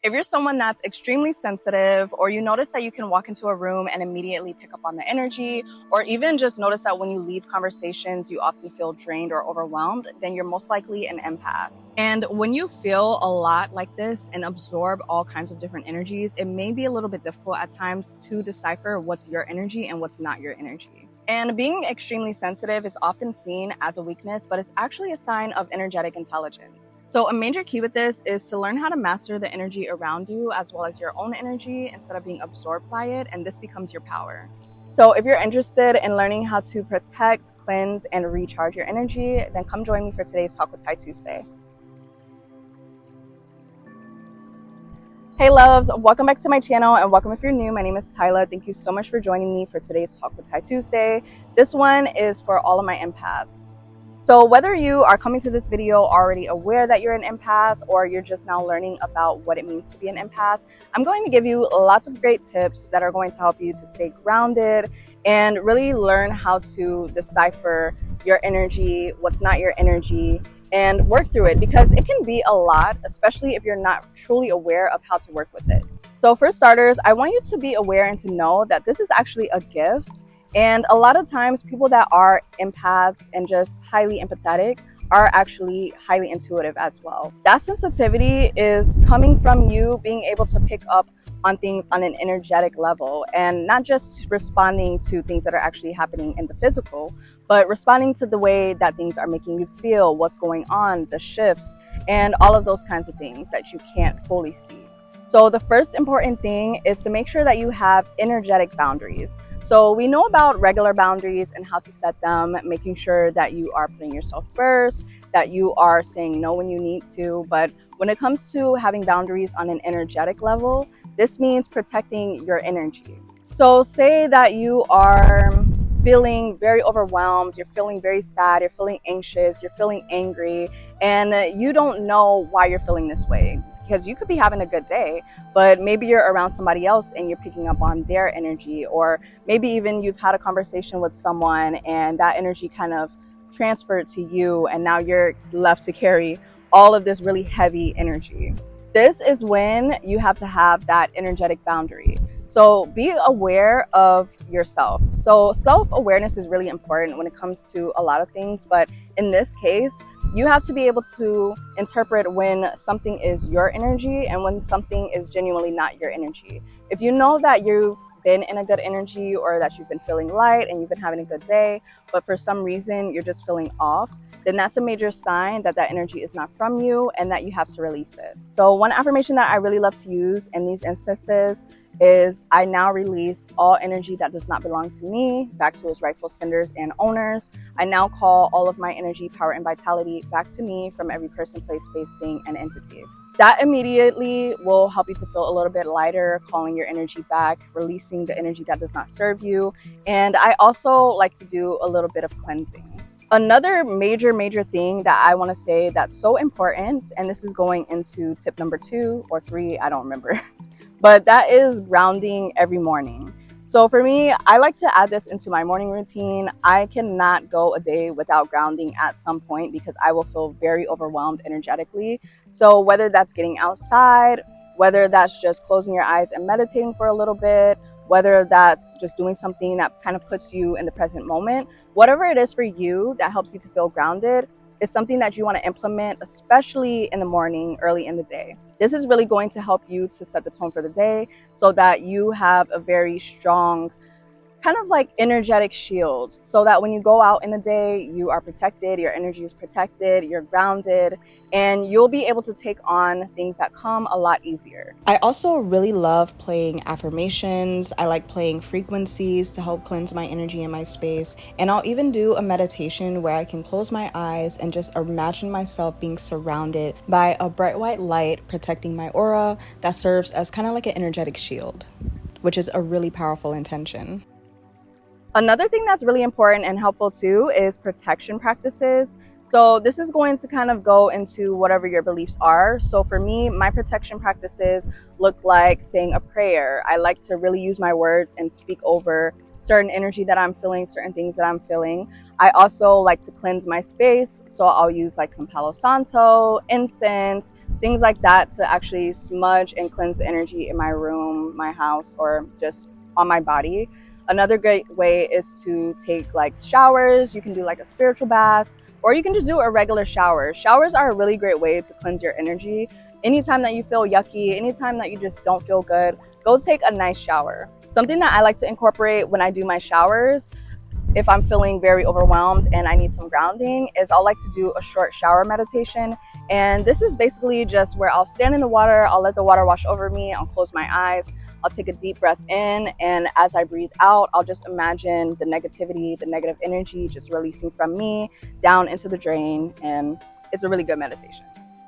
If you're someone that's extremely sensitive, or you notice that you can walk into a room and immediately pick up on the energy, or even just notice that when you leave conversations, you often feel drained or overwhelmed, then you're most likely an empath. And when you feel a lot like this and absorb all kinds of different energies, it may be a little bit difficult at times to decipher what's your energy and what's not your energy. And being extremely sensitive is often seen as a weakness, but it's actually a sign of energetic intelligence. So a major key with this is to learn how to master the energy around you as well as your own energy instead of being absorbed by it, and this becomes your power. So if you're interested in learning how to protect, cleanse, and recharge your energy, then come join me for today's Talk with Tyy Tuesday. Hey loves, welcome back to my channel and welcome if you're new. My name is Tyla. Thank you so much for joining me for today's Talk with Tyy Tuesday. This one is for all of my empaths. So whether you are coming to this video already aware that you're an empath or you're just now learning about what it means to be an empath, I'm going to give you lots of great tips that are going to help you to stay grounded and really learn how to decipher your energy, what's not your energy, and work through it, because it can be a lot, especially if you're not truly aware of how to work with it. So for starters, I want you to be aware and to know that this is actually a gift. And a lot of times people that are empaths and just highly empathetic are actually highly intuitive as well. That sensitivity is coming from you being able to pick up on things on an energetic level and not just responding to things that are actually happening in the physical, but responding to the way that things are making you feel, what's going on, the shifts, and all of those kinds of things that you can't fully see. So the first important thing is to make sure that you have energetic boundaries. So we know about regular boundaries and how to set them, making sure that you are putting yourself first, that you are saying no when you need to. But when it comes to having boundaries on an energetic level, this means protecting your energy. So say that you are feeling very overwhelmed, you're feeling very sad, you're feeling anxious, you're feeling angry, and you don't know why you're feeling this way. Because you could be having a good day, but maybe you're around somebody else and you're picking up on their energy, or maybe even you've had a conversation with someone and that energy kind of transferred to you, and now you're left to carry all of this really heavy energy. This is when you have to have that energetic boundary. So be aware of yourself. So self-awareness is really important when it comes to a lot of things, but in this case, you have to be able to interpret when something is your energy and when something is genuinely not your energy. If you know that you've been in a good energy or that you've been feeling light and you've been having a good day, but for some reason you're just feeling off, then that's a major sign that that energy is not from you and that you have to release it. So one affirmation that I really love to use in these instances is, I now release all energy that does not belong to me back to its rightful senders and owners. I now call all of my energy, power, and vitality back to me from every person, place, space, thing, and entity. That immediately will help you to feel a little bit lighter, calling your energy back, releasing the energy that does not serve you. And I also like to do a little bit of cleansing. Another major thing that I want to say that's so important, and this is going into tip number 2 or 3, I don't remember, but that is grounding every morning. So for me, I like to add this into my morning routine. I cannot go a day without grounding at some point because I will feel very overwhelmed energetically. So whether that's getting outside, whether that's just closing your eyes and meditating for a little bit, whether that's just doing something that kind of puts you in the present moment, whatever it is for you that helps you to feel grounded is something that you want to implement, especially in the morning, early in the day. This is really going to help you to set the tone for the day so that you have a very strong kind of like energetic shield, so that when you go out in the day, you are protected, your energy is protected, you're grounded, and you'll be able to take on things that come a lot easier. I also really love playing affirmations. I like playing frequencies to help cleanse my energy and my space. And I'll even do a meditation where I can close my eyes and just imagine myself being surrounded by a bright white light protecting my aura that serves as kind of like an energetic shield, which is a really powerful intention. Another thing that's really important and helpful too is protection practices. So this is going to kind of go into whatever your beliefs are. So for me, my protection practices look like saying a prayer. I like to really use my words and speak over certain energy that I'm feeling, certain things that I'm feeling. I also like to cleanse my space. So I'll use like some Palo Santo, incense, things like that to actually smudge and cleanse the energy in my room, my house, or just on my body. Another great way is to take like showers. You can do like a spiritual bath, or you can just do a regular shower. Showers are a really great way to cleanse your energy. Anytime that you feel yucky, anytime that you just don't feel good, go take a nice shower. Something that I like to incorporate when I do my showers, if I'm feeling very overwhelmed and I need some grounding, is I'll like to do a short shower meditation. And this is basically just where I'll stand in the water, I'll let the water wash over me, I'll close my eyes, I'll take a deep breath in, and as I breathe out, I'll just imagine the negativity, the negative energy just releasing from me down into the drain, and it's a really good meditation.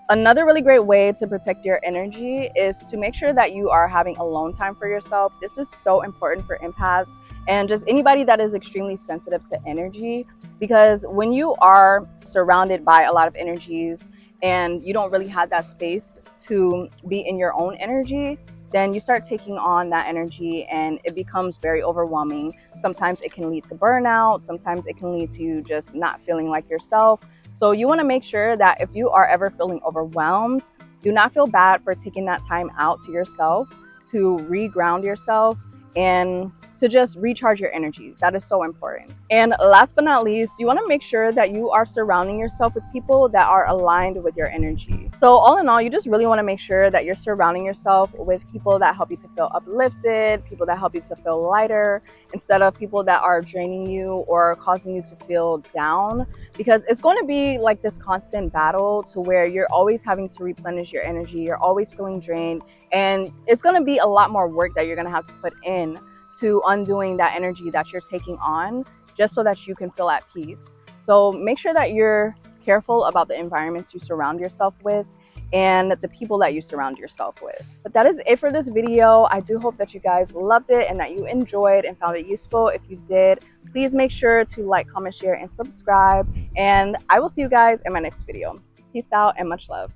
Another really great way to protect your energy is to make sure that you are having alone time for yourself. This is so important for empaths and just anybody that is extremely sensitive to energy, because when you are surrounded by a lot of energies and you don't really have that space to be in your own energy, then you start taking on that energy and it becomes very overwhelming. Sometimes it can lead to burnout, sometimes it can lead to you just not feeling like yourself. So you want to make sure that if you are ever feeling overwhelmed, do not feel bad for taking that time out to yourself to re-ground yourself and to just recharge your energy. That is so important. And last but not least, you want to make sure that you are surrounding yourself with people that are aligned with your energy. So all in all, you just really want to make sure that you're surrounding yourself with people that help you to feel uplifted, people that help you to feel lighter, instead of people that are draining you or causing you to feel down, because it's going to be like this constant battle to where you're always having to replenish your energy, you're always feeling drained, and it's going to be a lot more work that you're going to have to put in to undoing that energy that you're taking on, just so that you can feel at peace. So make sure that you're careful about the environments you surround yourself with and the people that you surround yourself with. But that is it for this video. I do hope that you guys loved it and that you enjoyed and found it useful. If you did, please make sure to like, comment, share, and subscribe. And I will see you guys in my next video. Peace out and much love.